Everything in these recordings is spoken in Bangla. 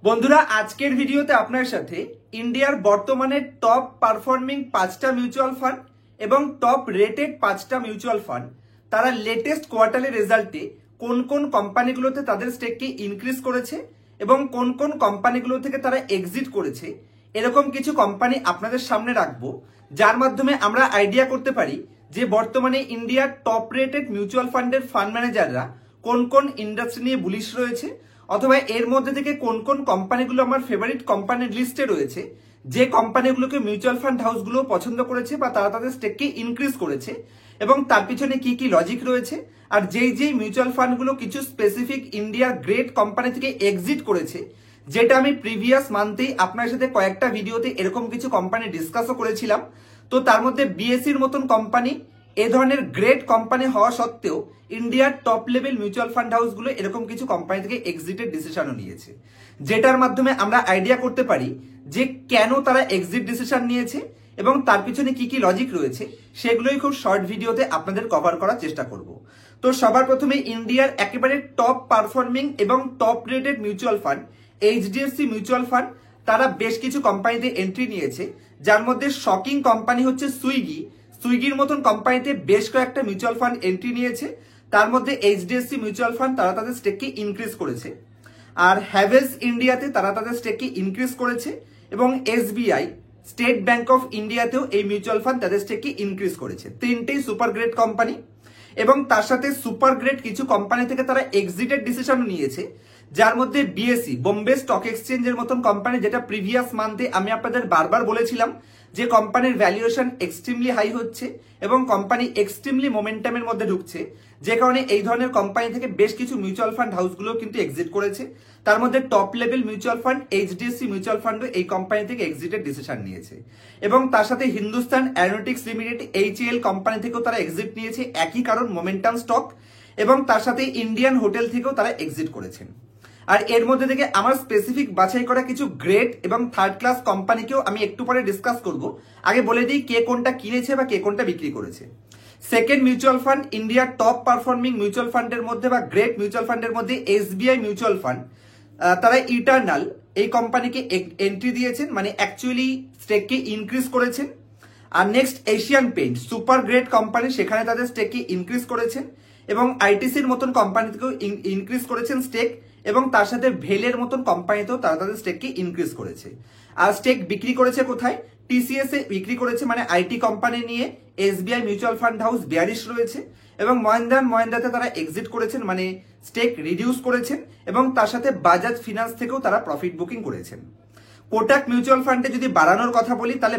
বন্ধুরা আজকের ভিডিওতে আপনার সাথে ইন্ডিয়ার বর্তমানে টপ পারফর্মিং 5টা মিউচুয়াল ফান্ড এবং টপ রেটেড 5টা মিউচুয়াল ফান্ড তারা লেটেস্ট কোয়ার্টারলি রেজাল্টে কোন কোন কোম্পানিগুলোতে তাদের স্টেককে ইনক্রিজ করেছে এবং কোন কোন কোম্পানিগুলো থেকে তারা এক্সিট করেছে এরকম কিছু কোম্পানি আপনাদের সামনে রাখবো, যার মাধ্যমে আমরা আইডিয়া করতে পারি যে বর্তমানে ইন্ডিয়ার টপ রেটেড মিউচুয়াল ফান্ডের ফান্ড ম্যানেজাররা কোন কোন ইন্ডাস্ট্রি নিয়ে বুলিশ রয়েছে, অথবা এর মধ্যে থেকে কোন কোন কোম্পানিগুলো আমার ফেভারিট কোম্পানির লিস্টে রয়েছে, যে কোম্পানিগুলোকে মিউচুয়াল ফান্ড হাউসগুলো পছন্দ করেছে বা তারা তাদের স্টেককে ইনক্রিজ করেছে এবং তার পিছনে কি কি লজিক রয়েছে, আর যেই মিউচুয়াল ফান্ডগুলো কিছু স্পেসিফিক ইন্ডিয়ার গ্রেট কোম্পানি থেকে এক্সিট করেছে, যেটা আমি প্রিভিয়াস মান্থেই আপনার সাথে কয়েকটা ভিডিওতে এরকম কিছু কোম্পানি ডিসকাসও করেছিলাম। তো তার মধ্যে বিএসসির মতন কোম্পানি এ ধরনের গ্রেট কোম্পানি হওয়া সত্ত্বেও ইন্ডিয়ার টপ লেভেল মিউচুয়াল ফান্ড হাউসগুলো এরকম কিছু কোম্পানি থেকে এক্সিটের ডিসিশনও নিয়েছে, যেটার মাধ্যমে আমরা আইডিয়া করতে পারি যে কেন তারা এক্সিট ডিসিশন নিয়েছে এবং তার পিছনে কি কি লজিক রয়েছে, সেগুলোই খুব শর্ট ভিডিওতে আপনাদের কভার করার চেষ্টা করব। তো সবার প্রথমে ইন্ডিয়ার একেবারে টপ পারফর্মিং এবং top rated mutual fund HDFC mutual fund তারা বেশ কিছু কোম্পানিতে এন্ট্রি নিয়েছে, যার মধ্যে শকিং কোম্পানি হচ্ছে সুইগির মতন কোম্পানিতে বেশ কয়েকটা মিউচুয়াল ফান্ড এন্ট্রি নিয়েছে। তার মধ্যে এইচডিএফসি মিউচুয়াল ফান্ড তারা তাদের স্টেককে ইনক্রিজ করেছে, আর হ্যাভেলস ইন্ডিয়াতে তারা তাদের স্টেককে ইনক্রিজ করেছে এবং এসবিআই স্টেট ব্যাংক অফ ইন্ডিয়াতেও এই মিউচুয়াল ফান্ড তাদের স্টেককে ইনক্রিজ করেছে। তিনটেই সুপার গ্রেট কোম্পানি এবং তার সাথে সুপার গ্রেট কিছু কোম্পানি থেকে তারা এক্সিটের ডিসিশন নিয়েছে, যার মধ্যে বিএসসি বোম্বে স্টক এক্সচেঞ্জের মতন কোম্পানি, যেটা প্রিভিয়াস মান্থে আমি আপনাদের বারবার বলেছিলাম যে কোম্পানির ভ্যালুয়েশন এক্সট্রিমলি হাই হচ্ছে এবং কোম্পানি এক্সট্রিমলি মোমেন্টামের মধ্যে ঢুকছে, যে কারণে এই ধরনের কোম্পানি থেকে বেশ কিছু মিউচুয়াল ফান্ড হাউসগুলো কিন্তু এক্সিট করেছে। তার মধ্যে top level mutual fund HDFC mutual ফান্ডও এই কোম্পানি থেকে এক্সিটের ডিসিশন নিয়েছে এবং তার সাথে Hindustan Aeronautics Limited HAL company থেকেও তারা এক্সিট নিয়েছে, একই কারণ মোমেন্টাম স্টক, এবং তার সাথে ইন্ডিয়ান হোটেল থেকেও তারা এক্সিট করেছেন। আর এর মধ্যে থেকে আমার স্পেসিফিক বাছাই করা কিছু গ্রেট এবং থার্ড ক্লাস কোম্পানিকেও আমি একটু পরে ডিসকাস করব। আগে বলে দিই কে কোনটা কিনেছে বা কে কোনটা বিক্রি করেছে। সেকেন্ড মিউচুয়াল ফান্ড ইন্ডিয়ার টপ পারফর্মিং মিউচুয়াল ফান্ডের মধ্যে বা গ্রেট মিউচুয়াল ফান্ডের মধ্যে এসবিআই মিউচুয়াল ফান্ড, তারা ইটারনাল এই কোম্পানিকে এন্ট্রি দিয়েছেন, মানে অ্যাকচুয়ালি স্টেককে ইনক্রিজ করেছেন। আর next Asian Paint super great company, সেখানে তাদের স্টেককে ইনক্রিজ করেছেন এবং আইটিসির মতন কোম্পানি থেকেও ইনক্রিজ করেছেন স্টেক, এবং তার সাথে ভেলের মতন কোম্পানিতেও তারা তাদের স্টেককে ইনক্রিজ করেছে। আর স্টেক বিক্রি করেছে কোথায়? টিসিএস এ বিক্রি করেছে, মানে আইটি কোম্পানি নিয়ে SBI mutual fund house bearish রয়েছে, এবং মহিন্দ্রাতে তারা এক্সিট করেছেন, মানে স্টেক রিডিউস করেছেন, এবং তার সাথে বাজাজ ফিনান্স থেকেও তারা প্রফিট বুকিং করেছেন। কোটাক মিউচুয়াল ফান্ডে যদি বাড়ানোর কথা বলি তাহলে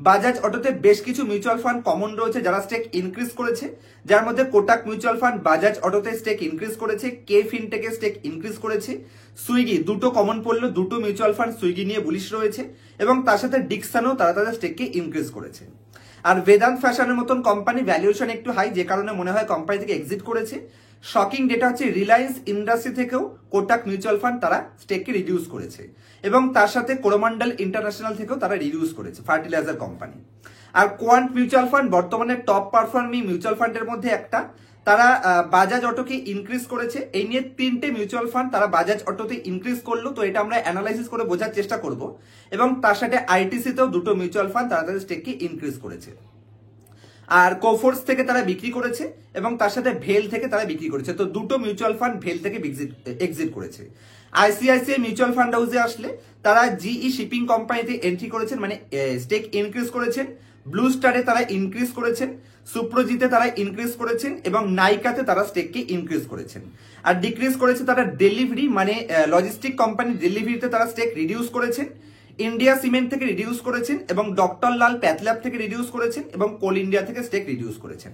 বাজাজ অটোতে বেশ কিছু মিউচুয়াল ফান্ড কমন রয়েছে যারা স্টেক ইনক্রিজ করেছে, যার মধ্যে কোটাক মিউচুয়াল ফান্ড বাজাজ অটোতে স্টেক ইনক্রিজ করেছে, কে ফিনটেকে স্টেক ইনক্রিজ করেছে, সুইগি দুটো কমন পড়লো, দুটো মিউচুয়াল ফান্ড সুইগি নিয়ে বুলিশ রয়েছে, এবং তার সাথে ডিকসনও তারা তাদের স্টেককে ইনক্রিজ করেছে। আর বেদান্ত ফ্যাশনের মতন কোম্পানি ভ্যালুয়েশন একটু হাই, যে কারণে মনে হয় কোম্পানি থেকে এক্সিট করেছে। শকিং ডেটা হচ্ছে রিলায়েন্স ইন্ডাস্ট্রি থেকেও কোটাক মিউচুয়াল ফান্ড তারা স্টেককে রিডিউস করেছে, এবং তার সাথে কোরোমন্ডল ইন্টারন্যাশনাল থেকেও তারা রিডিউস করেছে, ফার্টিলাইজার কোম্পানি। আর কোয়ান্ট মিউচুয়াল ফান্ড বর্তমানে টপ পারফর্মিং মিউচুয়াল ফান্ডের মধ্যে একটা, তারা বাজাজ অটোকে ইনক্রিজ করেছে। এই নিয়ে তিনটে মিউচুয়াল ফান্ড তারা বাজাজ অটোতে ইনক্রিজ করলো, তো এটা আমরা অ্যানালাইসিস করে বোঝার চেষ্টা করব। এবং তার সাথে আইটিসিতেও দুটো মিউচুয়াল ফান্ড তারা তাদের স্টেককে ইনক্রিজ করেছে। আর কোফোর্স থেকে তারা বিক্রি করেছে এবং তার সাথে ভেল থেকে তারা বিক্রি করেছে, তো দুটো মিউচুয়াল ফান্ড ভেল থেকে এক্সিট করেছে। আইসিআইসিআই মিউচুয়াল ফান্ড হাউসে আসলে তারা জিই শিপিং কোম্পানিতে এন্ট্রি করেছেন, মানে স্টেক ইনক্রিজ করেছেন। ব্লু স্টারে তারা ইনক্রিজ করেছেন, সুপ্রজিতে তারা ইনক্রিজ করেছেন, এবং নাইকাতে তারা স্টেককে ইনক্রিজ করেছেন। আর ডিক্রিজ করেছে তারা ডেলিভারি, মানে লজিস্টিক কোম্পানি ডেলিভারিতে তারা স্টেক রিডিউস করেছেন, ইন্ডিয়া সিমেন্ট থেকে রিডিউস করেছেন, এবং ডক্টর লাল প্যাথল্যাব থেকে রিডিউস করেছেন, এবং কোল ইন্ডিয়া থেকে স্টেক রিডিউস করেছেন।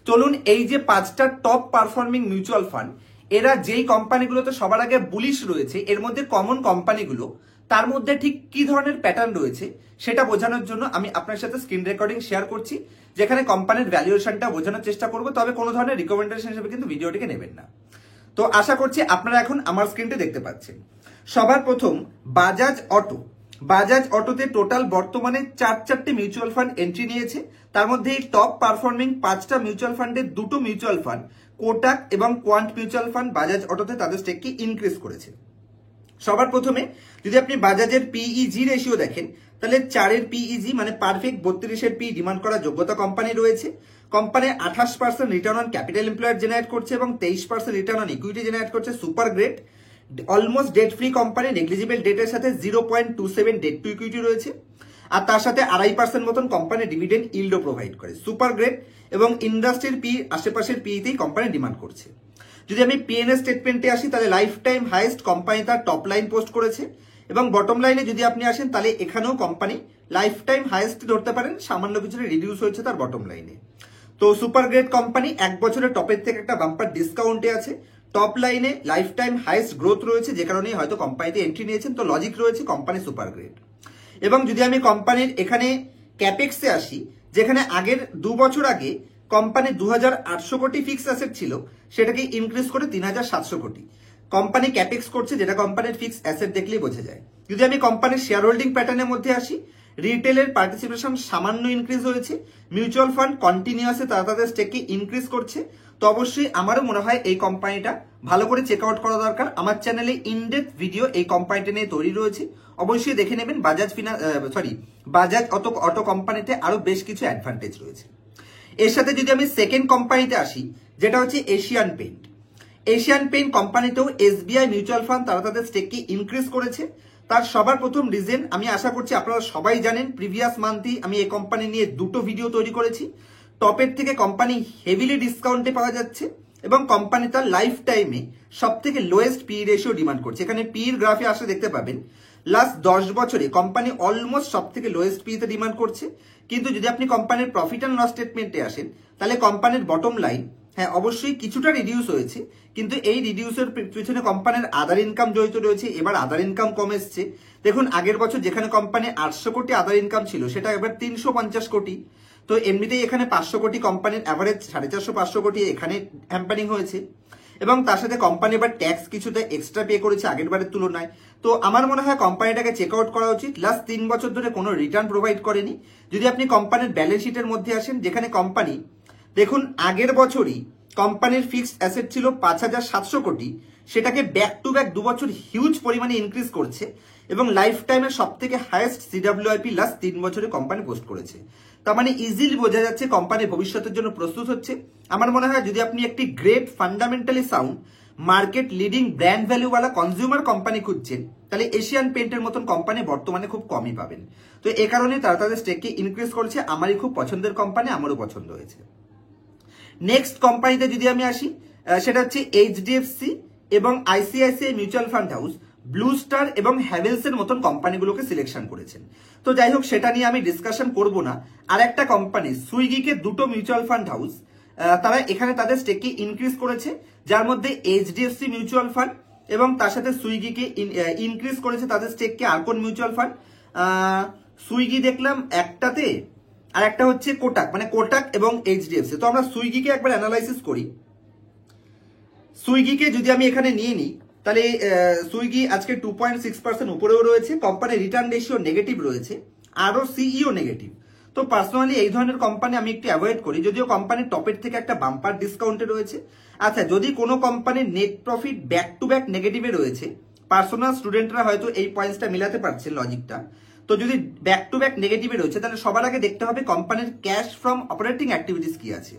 চলুন এই যে 5টা টপ পারফর্মিং মিউচুয়াল ফান্ড, এরা যেই কোম্পানিগুলোতে সবার আগে বুলিশ রয়েছে, এর মধ্যে কমন কোম্পানিগুলো, তার মধ্যে ঠিক কি ধরনের প্যাটার্ন রয়েছে সেটা বোঝানোর জন্য আমি আপনার সাথে স্ক্রিন রেকর্ডিং শেয়ার করছি, যেখানে কোম্পানির ভ্যালুয়েশনটা বোঝানোর চেষ্টা করবো, তবে কোনো ধরনের রিকমেন্ডেশন হিসেবে কিন্তু ভিডিওটিকে নেবেন না। তো আশা করছি আপনারা এখন আমার স্ক্রিনটি দেখতে পাচ্ছেন। সবার প্রথম বাজাজ অটোতে টোটাল বর্তমানে চারটে মিউচুয়াল ফান্ড এন্ট্রি নিয়েছে, তার মধ্যে এই টপ পারফর্মিং 5টা মিউচুয়াল ফান্ডের দুটো মিউচুয়াল ফান্ড কোটাক এবং কোয়ান্ট মিউচুয়াল ফান্ড বাজাজ অটোতে তাদের স্টেককে ইনক্রিজ করেছে। সবার প্রথমে যদি আপনি বাজাজের পিইজি রেশিও দেখেন, তাহলে 4-এর পিইজি মানে পারফেক্ট, 32-এর পি ডিমান্ড করার যোগ্যতা কোম্পানি রয়েছে। Company 28% return on capital employed generate করছে এবং 23% রিটার্ন অন ইকুইটি জেনারেট করছে। Super great, almost date free company, negligible ডেটের সাথে 0.27 ডেট টু ইকুইটি রয়েছে। আর তার সাথে 2.5% মতন কোম্পানি ডিভিডেন্ড ইল্ডও প্রোভাইড করে। সুপার গ্রেট এবং ইন্ডাস্ট্রির পি আশেপাশের পিতেই কোম্পানি ডিমান্ড করছে। যদি আমি পিএনএল স্টেটমেন্টে আসি, তাহলে লাইফ টাইম হাইয়েস্ট কোম্পানি তার টপ লাইন পোস্ট করেছে এবং বটম লাইনে যদি আপনি আসেন, তাহলে এখানেও কোম্পানি লাইফ টাইম হাইয়েস্ট ধরতে পারেন, সামান্য কিছুটা রিডিউস হয়েছে তার বটম লাইনে। তো সুপার গ্রেট কোম্পানি 1 বছরের টপের থেকে একটা বাম্পার ডিসকাউন্টে আছে, টপ লাইনে লাইফ টাইম হাইয়েস্ট গ্রোথ রয়েছে, যে কারণে হয়তো কোম্পানিতে এন্ট্রি নিয়েছেন। তো লজিক রয়েছে কোম্পানি সুপার গ্রেট। এবং যদি আমি কোম্পানির এখানে ক্যাপেক্সে আসি, যেখানে আগের 2 বছর আগে কোম্পানি 2800 কোটি ফিক্স অ্যাসেট ছিল, সেটাকে ইনক্রিজ করে 3700 কোটি কোম্পানি ক্যাপেক্স করছে, যেটা কোম্পানির ফিক্স অ্যাসেট দেখলেই বোঝা যায়। যদি আমি কোম্পানির শেয়ার হোল্ডিং প্যাটার্নের মধ্যে আসি, রিটেলের পার্টিসিপেশন সামান্য ইনক্রিজ হয়েছে, মিউচুয়াল ফান্ড কন্টিনিউয়াসলি তারা তাদের স্টেককে ইনক্রিজ করছে। তো অবশ্যই আমারও মনে হয় এই কোম্পানিটা ভালো করে চেক আউট করা দরকার। আমার চ্যানেলে ইনডেপথ ভিডিও এই কোম্পানিটা নিয়ে তৈরি রয়েছে, অবশ্যই দেখে নেবেন। বাজাজ অটো কোম্পানিতে আরো বেশ কিছু অ্যাডভান্টেজ রয়েছে। এর সাথে যদি আমি সেকেন্ড কোম্পানিতে আসি, যেটা হচ্ছে এশিয়ান পেইন্ট। এশিয়ান পেইন্ট কোম্পানিতেও এসবিআই মিউচুয়াল ফান্ড তারা তাদের স্টেককে ইনক্রিজ করেছে। তার সবার প্রথম রিজন আমি আশা করছি আপনারা সবাই জানেন, প্রিভিয়াস মান্থই আমি এই কোম্পানি নিয়ে 2টো ভিডিও তৈরি করেছি। টপের থেকে কোম্পানি হেভিলি ডিসকাউন্টে পাওয়া যাচ্ছে এবং কোম্পানি তার লাইফ টাইমে সব থেকে লোয়েস্ট পি রেশিও ডিমান্ড করছে। এখানে পির গ্রাফে আসলে দেখতে পাবেন লাস্ট 10 বছরে কোম্পানি অলমোস্ট সব থেকে লোয়েস্ট পিতে ডিমান্ড করছে। কিন্তু যদি আপনি কোম্পানির প্রফিট অ্যান্ড লস স্টেটমেন্টে আসেন, তাহলে কোম্পানির বটম লাইন হ্যাঁ অবশ্যই কিছুটা রিডিউস হয়েছে, কিন্তু এই রিডিউসের পিছনে কোম্পানির আদার ইনকাম জড়িত রয়েছে। এবার আদার ইনকাম কম এসছে। দেখুন আগের বছর যেখানে কোম্পানি 800 কোটি আদার ইনকাম ছিল, সেটা এবার 350 কোটি। তো এমনিতেই এখানে 500 কোটি কোম্পানির অ্যাভারেজ 450-500 কোটি এখানে হ্যাম্পারিং হয়েছে এবং তার সাথে কোম্পানি এবার ট্যাক্স কিছুটা এক্সট্রা পে করেছে আগের বারের তুলনায়। তো আমার মনে হয় কোম্পানিটাকে চেক আউট করা উচিত। লাস্ট 3 বছর ধরে কোনো রিটার্ন প্রোভাইড করেনি। যদি আপনি কোম্পানির ব্যালেন্স শিটের মধ্যে আসেন, যেখানে কোম্পানি দেখুন আগের বছরই কোম্পানির ফিক্সড অ্যাসেট ছিল 5700 কোটি, সেটাকে ব্যাক টু ব্যাক 2 বছর হিউজ পরিমাণে ইনক্রিজ করছে এবং লাইফ টাইমের সব থেকে হাইয়েস্ট সিডব্লিউআইপি লাস্ট 3 বছরে কোম্পানি পোস্ট করেছে। তার মানে ইজিলি বোঝা যাচ্ছে কোম্পানি ভবিষ্যতের জন্য প্রস্তুত হচ্ছে। আমার মনে হয় যদি আপনি একটি great fundamentally sound market leading brand ভ্যালুওয়ালা কনজিউমার কোম্পানি খুঁজছেন, তাহলে এশিয়ান পেইন্টের মতন কোম্পানি বর্তমানে খুব কমই পাবেন। তো এই কারণে তারা তাদের স্টেককে ইনক্রিজ করছে। আমারই খুব পছন্দের কোম্পানি, আমারও পছন্দ হয়েছে। নেক্সট কোম্পানিতে যদি আমি আসি, সেটা হচ্ছে এইচডিএফসি এবং ICICI mutual fund house blue star এবং হ্যাভেলস এর মতন কোম্পানিগুলোকে সিলেকশন করেছেন। তো যাই হোক, সেটা নিয়ে আমি ডিসকাশন করব না। আর একটা কোম্পানি সুইগিকে 2টো মিউচুয়াল ফান্ড হাউস তারা এখানে তাদের স্টেককে ইনক্রিজ করেছে, যার মধ্যে এইচডিএফসি মিউচুয়াল ফান্ড এবং তার সাথে সুইগিকে ইনক্রিজ করেছে তাদের স্টেককে আরকন মিউচুয়াল ফান্ড। সুইগি দেখলাম একটাতে, আর একটা হচ্ছে কোটাক, মানে কোটাক এবং এইচডিএফসি। তো আমরা সুইগিকে একবার অ্যানালাইসিস করি। সুইগিকে যদি আমি এখানে নিয়ে নিই, তাহলে সুইগি আজকে 2.6% উপরেও রয়েছে, কোম্পানির রিটার্ন রেশিও নেগেটিভ রয়েছে, আরও সিইও নেগেটিভ। তো পার্সোনালি এই ধরনের কোম্পানি আমি একটু অ্যাভয়েড করি, যদিও কোম্পানির টপের থেকে একটা বাম্পার ডিসকাউন্টে রয়েছে। আচ্ছা, যদি কোনো কোম্পানির net profit back to back নেগেটিভে রয়েছে, পার্সোনাল স্টুডেন্টরা হয়তো এই পয়েন্টসটা মিলাতে পারছে লজিকটা। তো যদি ব্যাক টু ব্যাক নেগেটিভে রয়েছে, তাহলে সবার আগে দেখতে হবে কোম্পানির ক্যাশ ফ্রম অপারেটিং অ্যাক্টিভিটিস কি আছে।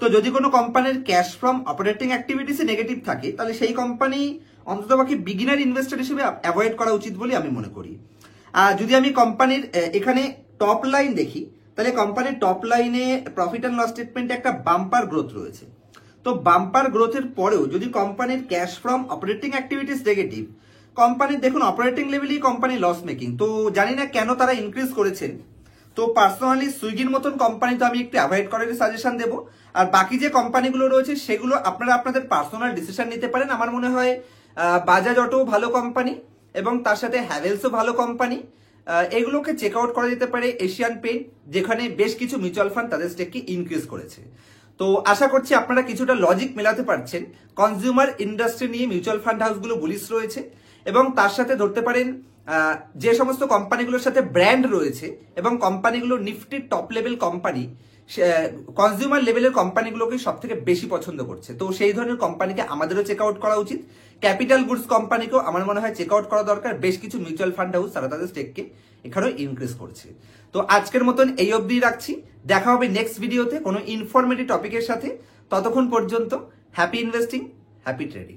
তো যদি কোনো কোম্পানির ক্যাশ ফ্রম অপারেটিং অ্যাক্টিভিটিসে নেগেটিভ থাকে, তাহলে সেই কোম্পানি অন্ততপক্ষে বিগিনার ইনভেস্টর হিসেবে অ্যাভয়েড করা উচিত বলে আমি মনে করি। আর যদি আমি কোম্পানির এখানে টপ লাইন দেখি, তাহলে কোম্পানির টপ লাইনে প্রফিট অ্যান্ড লস স্টেটমেন্টে একটা বাম্পার গ্রোথ রয়েছে। তো বাম্পার গ্রোথের পরেও যদি কোম্পানির cash from operating activities negative, কোম্পানির দেখুন অপারেটিং লেভেলেই কোম্পানি লস মেকিং। তো জানি না কেন তারা ইনক্রিজ করেছেন। তো পার্সোনালি সুইগির মতন কোম্পানি তো আমি একটু অ্যাভয়েড করার সাজেশন দেবো। আর বাকি যে কোম্পানিগুলো রয়েছে সেগুলো আপনারা আপনাদের পার্সোনাল ডিসিশন নিতে পারেন। আমার মনে হয় বাজাজ অটো ভালো কোম্পানি এবং তার সাথে হ্যাভেলসও ভালো কোম্পানি, এগুলোকে চেক আউট করা যেতে পারে। এশিয়ান পেইন্ট, যেখানে বেশ কিছু মিউচুয়াল ফান্ড তাদের স্টেককে ইনক্রিজ করেছে। তো আশা করছি আপনারা কিছুটা লজিক মেলাতে পারছেন। কনজিউমার ইন্ডাস্ট্রি নিয়ে মিউচুয়াল ফান্ড হাউসগুলো বুলিশ রয়েছে এবং তার সাথে ধরতে পারেন যে সমস্ত কোম্পানিগুলোর সাথে ব্র্যান্ড রয়েছে এবং কোম্পানিগুলো Nifty top level company, consumer লেভেলের কোম্পানিগুলোকে সব থেকে বেশি পছন্দ করছে। তো সেই ধরনের কোম্পানিকে আমাদেরও চেক আউট করা উচিত। ক্যাপিটাল গুডস কোম্পানিকেও আমার মনে হয় চেক আউট করা দরকার। বেশ কিছু মিউচুয়াল ফান্ড হাউস তারা তাদের স্টেককে এখানেও ইনক্রিজ করছে। তো আজকের মতন এই অবধি রাখছি। দেখা হবে নেক্সট ভিডিওতে কোনো ইনফরমেটিভ টপিকের সাথে। ততক্ষণ পর্যন্ত হ্যাপি ইনভেস্টিং, হ্যাপি ট্রেডিং।